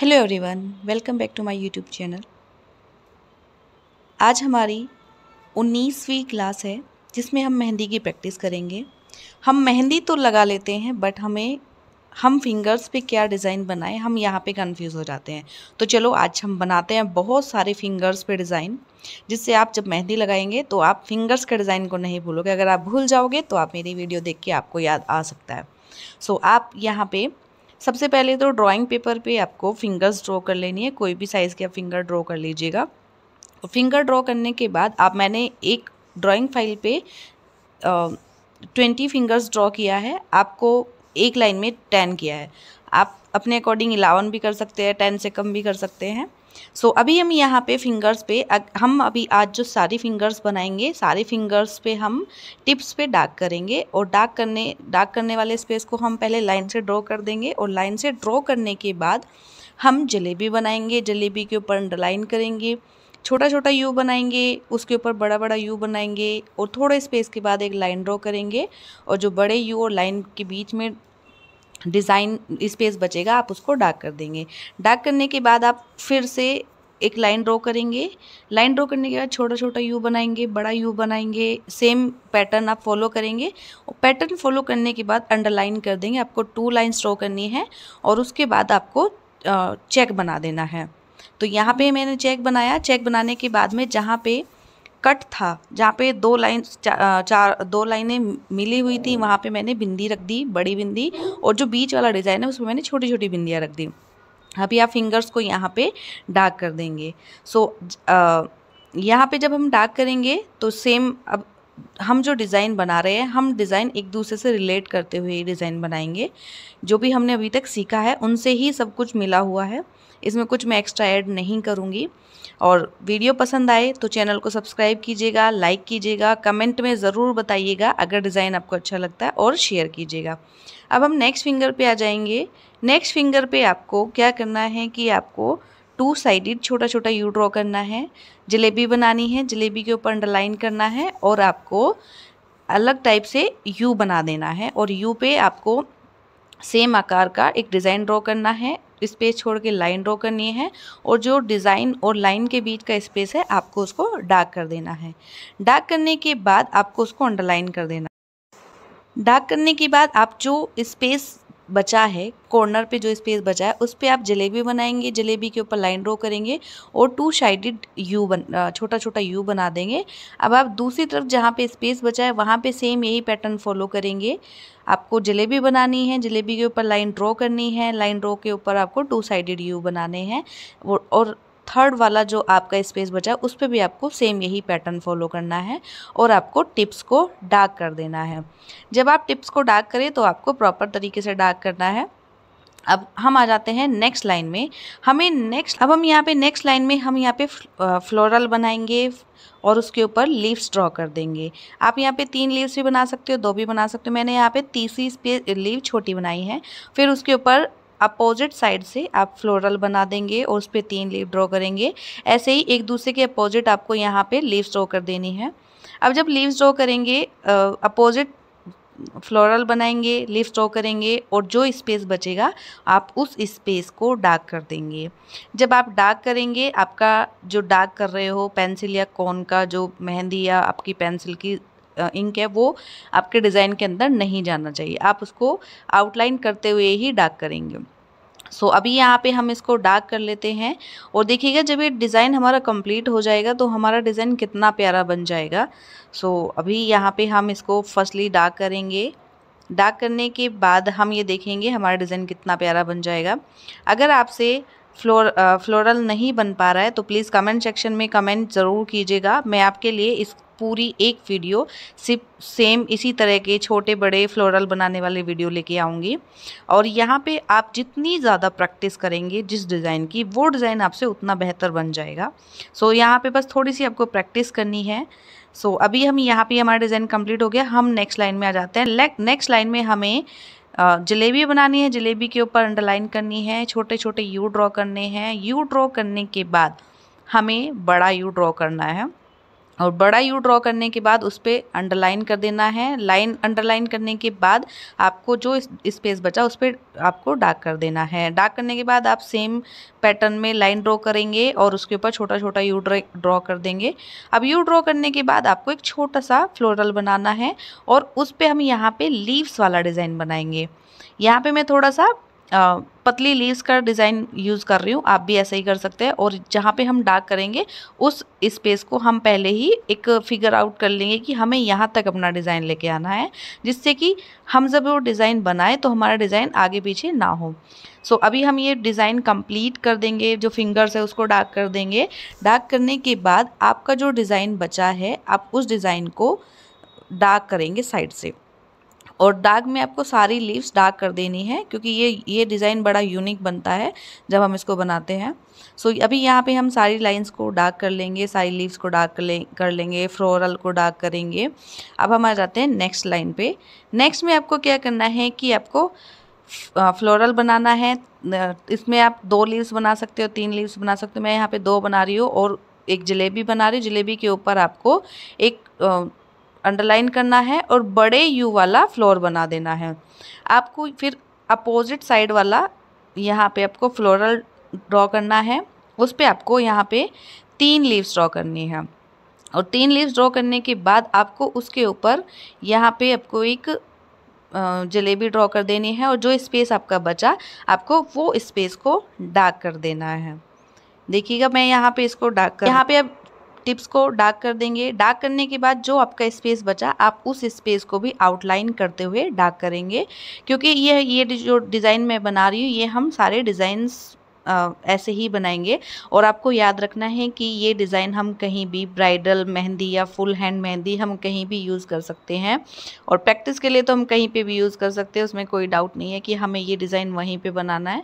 Hello everyone, welcome back to my YouTube channel. आज हमारी 19वीं क्लास है जिसमें हम मेहंदी की प्रैक्टिस करेंगे। हम मेहंदी तो लगा लेते हैं बट हम फिंगर्स पे क्या डिज़ाइन बनाएं हम यहाँ पे कंफ्यूज हो जाते हैं। तो चलो आज हम बनाते हैं बहुत सारे फिंगर्स पे डिज़ाइन, जिससे आप जब मेहंदी लगाएंगे तो आप फिंगर्स के डिज़ाइन को नहीं भूलोगे। अगर आप भूल जाओगे तो आप मेरी वीडियो देख के आपको याद आ सकता है। आप यहाँ पे सबसे पहले तो ड्राइंग पेपर पे आपको फिंगर्स ड्रॉ कर लेनी है। कोई भी साइज़ के आप फिंगर ड्रॉ कर लीजिएगा। फिंगर ड्रॉ करने के बाद मैंने एक ड्राइंग फाइल पे 20 फिंगर्स ड्रॉ किया है। आपको एक लाइन में 10 किया है। आप अपने अकॉर्डिंग 11 भी कर सकते हैं, 10 से कम भी कर सकते हैं। अभी हम यहाँ पे फिंगर्स पे हम अभी आज जो सारी फिंगर्स बनाएंगे, सारे फिंगर्स पे हम टिप्स पे डार्क करेंगे और डार्क करने वाले स्पेस को हम पहले लाइन से ड्रॉ कर देंगे और लाइन से ड्रॉ करने के बाद हम जलेबी बनाएंगे। जलेबी के ऊपर अंडरलाइन करेंगे, छोटा छोटा यू बनाएंगे, उसके ऊपर बड़ा बड़ा यू बनाएंगे और थोड़े स्पेस के बाद एक लाइन ड्रॉ करेंगे और जो बड़े यू और लाइन के बीच में डिज़ाइन स्पेस बचेगा आप उसको डार्क कर देंगे। डार्क करने के बाद आप फिर से एक लाइन ड्रॉ करेंगे। लाइन ड्रॉ करने के बाद छोटा छोटा यू बनाएंगे, बड़ा यू बनाएंगे। सेम पैटर्न आप फॉलो करेंगे और पैटर्न फॉलो करने के बाद अंडरलाइन कर देंगे। आपको 2 लाइन्स ड्रॉ करनी है और उसके बाद आपको चेक बना देना है। तो यहाँ पे मैंने चेक बनाया। चेक बनाने के बाद में जहाँ पे कट था, जहाँ पे 2 लाइनें मिली हुई थी, वहाँ पे मैंने बिंदी रख दी, बड़ी बिंदी, और जो बीच वाला डिज़ाइन है उसमें मैंने छोटी छोटी बिंदियाँ रख दी। अभी आप फिंगर्स को यहाँ पे डार्क कर देंगे। यहाँ पे जब हम डार्क करेंगे तो सेम अब हम जो डिज़ाइन बना रहे हैं, हम डिज़ाइन एक दूसरे से रिलेट करते हुए डिज़ाइन बनाएंगे। जो भी हमने अभी तक सीखा है उनसे ही सब कुछ मिला हुआ है, इसमें कुछ मैं एक्स्ट्रा ऐड नहीं करूँगी। और वीडियो पसंद आए तो चैनल को सब्सक्राइब कीजिएगा, लाइक कीजिएगा, कमेंट में ज़रूर बताइएगा अगर डिज़ाइन आपको अच्छा लगता है, और शेयर कीजिएगा। अब हम नेक्स्ट फिंगर पे आ जाएंगे। नेक्स्ट फिंगर पे आपको क्या करना है कि आपको 2 साइडेड छोटा छोटा यू ड्रॉ करना है। जलेबी बनानी है, जलेबी के ऊपर अंडरलाइन करना है और आपको अलग टाइप से यू बना देना है और यू पे आपको सेम आकार का एक डिज़ाइन ड्रॉ करना है। स्पेस छोड़ के लाइन ड्रॉ करनी है और जो डिज़ाइन और लाइन के बीच का स्पेस है आपको उसको डार्क कर देना है। डार्क करने के बाद आपको उसको अंडरलाइन कर देना। डार्क करने के बाद आप जो स्पेस बचा है, कॉर्नर पे जो स्पेस बचा है उस पे आप जलेबी बनाएंगे। जलेबी के ऊपर लाइन ड्रॉ करेंगे और 2 साइडेड यू छोटा छोटा यू बना देंगे। अब आप दूसरी तरफ जहाँ पे स्पेस बचा है वहाँ पे सेम यही पैटर्न फॉलो करेंगे। आपको जलेबी बनानी है, जलेबी के ऊपर लाइन ड्रॉ करनी है, लाइन ड्रॉ के ऊपर आपको 2 साइडेड यू बनाने हैं और थर्ड वाला जो आपका स्पेस बचा है उस पर भी आपको सेम यही पैटर्न फॉलो करना है और आपको टिप्स को डार्क कर देना है। जब आप टिप्स को डार्क करें तो आपको प्रॉपर तरीके से डार्क करना है। अब हम आ जाते हैं नेक्स्ट लाइन में। अब हम यहाँ पे नेक्स्ट लाइन में हम यहाँ पे फ्लोरल बनाएंगे और उसके ऊपर लीव्स ड्रॉ कर देंगे। आप यहाँ पे 3 लीव्स भी बना सकते हो, 2 भी बना सकते हो। मैंने यहाँ पे तीसरी लीव छोटी बनाई है। फिर उसके ऊपर अपोजिट साइड से आप फ्लोरल बना देंगे और उस पर 3 लीव ड्रॉ करेंगे। ऐसे ही एक दूसरे के अपोजिट आपको यहाँ पे लीव्स ड्रॉ कर देनी है। अब जब लीव्स ड्रॉ करेंगे, अपोजिट फ्लोरल बनाएंगे, लीव्स ड्रॉ करेंगे और जो स्पेस बचेगा आप उस स्पेस को डार्क कर देंगे। जब आप डार्क करेंगे, आपका जो डार्क कर रहे हो पेंसिल या कॉन का जो मेहंदी या आपकी पेंसिल की इंक है वो आपके डिज़ाइन के अंदर नहीं जाना चाहिए। आप उसको आउटलाइन करते हुए ही डार्क करेंगे। अभी यहाँ पे हम इसको डार्क कर लेते हैं और देखिएगा जब ये डिज़ाइन हमारा कंप्लीट हो जाएगा तो हमारा डिज़ाइन कितना प्यारा बन जाएगा। अभी यहाँ पे हम इसको फर्स्टली डार्क करेंगे। डार्क करने के बाद हम ये देखेंगे हमारा डिज़ाइन कितना प्यारा बन जाएगा। अगर आपसे फ्लोरल नहीं बन पा रहा है तो प्लीज़ कमेंट सेक्शन में कमेंट ज़रूर कीजिएगा। मैं आपके लिए इस पूरी एक वीडियो सिर्फ सेम इसी तरह के छोटे बड़े फ्लोरल बनाने वाले वीडियो लेके आऊँगी। और यहाँ पे आप जितनी ज़्यादा प्रैक्टिस करेंगे जिस डिज़ाइन की, वो डिज़ाइन आपसे उतना बेहतर बन जाएगा। यहाँ पे बस थोड़ी सी आपको प्रैक्टिस करनी है। अभी हम यहाँ पे हमारा डिज़ाइन कंप्लीट हो गया। हम नेक्स्ट लाइन में आ जाते हैं। नेक्स्ट लाइन में हमें जलेबी बनानी है। जलेबी के ऊपर अंडरलाइन करनी है, छोटे छोटे यू ड्रॉ करने हैं। यू ड्रॉ करने के बाद हमें बड़ा यू ड्रॉ करना है और बड़ा यू ड्रॉ करने के बाद उस पर अंडरलाइन कर देना है। लाइन अंडरलाइन करने के बाद आपको जो स्पेस बचा उस पर आपको डार्क कर देना है। डार्क करने के बाद आप सेम पैटर्न में लाइन ड्रॉ करेंगे और उसके ऊपर छोटा छोटा यू ड्रॉ कर देंगे। अब यू ड्रॉ करने के बाद आपको एक छोटा सा फ्लोरल बनाना है और उस पर हम यहाँ पे लीव्स वाला डिज़ाइन बनाएंगे। यहाँ पे मैं थोड़ा सा पतली लीव्स का डिज़ाइन यूज़ कर रही हूँ, आप भी ऐसा ही कर सकते हैं। और जहाँ पे हम डार्क करेंगे उस स्पेस को हम पहले ही एक फिगर आउट कर लेंगे कि हमें यहाँ तक अपना डिज़ाइन लेके आना है, जिससे कि हम जब वो डिज़ाइन बनाए तो हमारा डिज़ाइन आगे पीछे ना हो। सो अभी हम ये डिज़ाइन कंप्लीट कर देंगे, जो फिंगर्स है उसको डार्क कर देंगे। डार्क करने के बाद आपका जो डिज़ाइन बचा है आप उस डिज़ाइन को डार्क करेंगे साइड से, और डार्क में आपको सारी लीव्स डार्क कर देनी है, क्योंकि ये डिज़ाइन बड़ा यूनिक बनता है जब हम इसको बनाते हैं। सो अभी यहाँ पे हम सारी लाइंस को डार्क कर लेंगे, सारी लीव्स को डार्क कर लेंगे, फ्लोरल को डार्क करेंगे। अब हम आ जाते हैं नेक्स्ट लाइन पे। नेक्स्ट में आपको क्या करना है कि आपको फ्लोरल बनाना है। इसमें आप 2 लीव्स बना सकते हो, 3 लीव्स बना सकते हो। मैं यहाँ पे 2 बना रही हूँ और एक जलेबी बना रही हूँ। जलेबी के ऊपर आपको एक अंडरलाइन करना है और बड़े यू वाला फ्लोर बना देना है। आपको फिर अपोजिट साइड वाला यहाँ पे आपको फ्लोरल ड्रॉ करना है। उस पे आपको यहाँ पे 3 लीव्स ड्रॉ करनी है, और 3 लीव्स ड्रॉ करने के बाद आपको उसके ऊपर यहाँ पे आपको एक जलेबी ड्रॉ कर देनी है, और जो स्पेस आपका बचा आपको वो स्पेस को डार्क कर देना है। देखिएगा मैं यहाँ पे इसको डार्क कर, यहाँ पे अब टिप्स को डार्क कर देंगे। डार्क करने के बाद जो आपका स्पेस बचा आप उस स्पेस को भी आउटलाइन करते हुए डार्क करेंगे, क्योंकि ये जो डिज़ाइन मैं बना रही हूँ ये हम सारे डिज़ाइंस ऐसे ही बनाएंगे। और आपको याद रखना है कि ये डिज़ाइन हम कहीं भी ब्राइडल मेहंदी या फुल हैंड मेहंदी हम कहीं भी यूज़ कर सकते हैं, और प्रैक्टिस के लिए तो हम कहीं पे भी यूज़ कर सकते हैं, उसमें कोई डाउट नहीं है कि हमें ये डिज़ाइन वहीं पे बनाना है।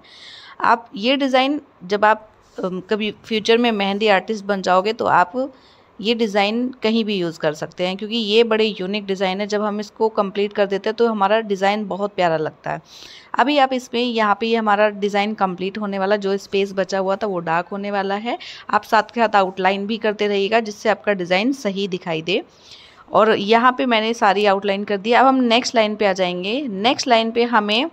आप ये डिज़ाइन जब आप कभी फ्यूचर में मेहंदी आर्टिस्ट बन जाओगे तो आप ये डिज़ाइन कहीं भी यूज़ कर सकते हैं, क्योंकि ये बड़े यूनिक डिज़ाइन है। जब हम इसको कंप्लीट कर देते हैं तो हमारा डिज़ाइन बहुत प्यारा लगता है। अभी आप इसमें यहाँ पे ये हमारा डिज़ाइन कंप्लीट होने वाला, जो स्पेस बचा हुआ था वो डार्क होने वाला है। आप साथ के साथ आउटलाइन भी करते रहिएगा जिससे आपका डिज़ाइन सही दिखाई दे। और यहाँ पे मैंने सारी आउटलाइन कर दी। अब हम नेक्स्ट लाइन पे आ जाएंगे। नेक्स्ट लाइन पे हमें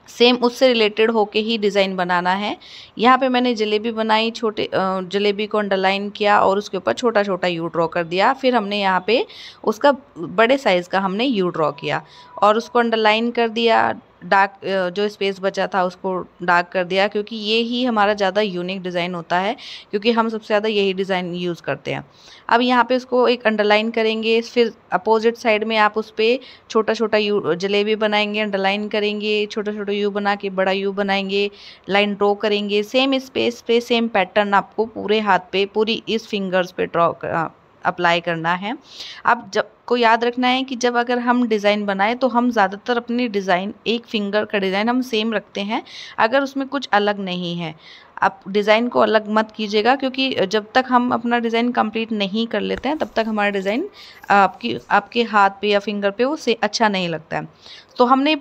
सेम उससे रिलेटेड होके ही डिज़ाइन बनाना है। यहाँ पे मैंने जलेबी बनाई, छोटे जलेबी को अंडरलाइन किया और उसके ऊपर छोटा छोटा यू ड्रॉ कर दिया। फिर हमने यहाँ पे उसका बड़े साइज़ का हमने यू ड्रॉ किया और उसको अंडरलाइन कर दिया। डार्क जो स्पेस बचा था उसको डार्क कर दिया, क्योंकि ये ही हमारा ज़्यादा यूनिक डिज़ाइन होता है, क्योंकि हम सबसे ज़्यादा यही डिज़ाइन यूज़ करते हैं। अब यहाँ पे उसको एक अंडरलाइन करेंगे, फिर अपोजिट साइड में आप उस पर छोटा छोटा यू जलेबी बनाएंगे, अंडरलाइन करेंगे, छोटा छोटा यू बना के बड़ा यू बनाएंगे, लाइन ड्रॉ करेंगे। सेम स्पेस पे सेम पैटर्न आपको पूरे हाथ पे, पूरी इस फिंगर्स पे अप्लाई करना है। अब जब को याद रखना है कि जब अगर हम डिज़ाइन बनाएं तो हम ज़्यादातर अपनी डिज़ाइन, एक फिंगर का डिज़ाइन हम सेम रखते हैं, अगर उसमें कुछ अलग नहीं है। आप डिज़ाइन को अलग मत कीजिएगा, क्योंकि जब तक हम अपना डिज़ाइन कंप्लीट नहीं कर लेते हैं तब तक हमारा डिज़ाइन आपके हाथ पे या फिंगर पे वो से अच्छा नहीं लगता है। तो हमने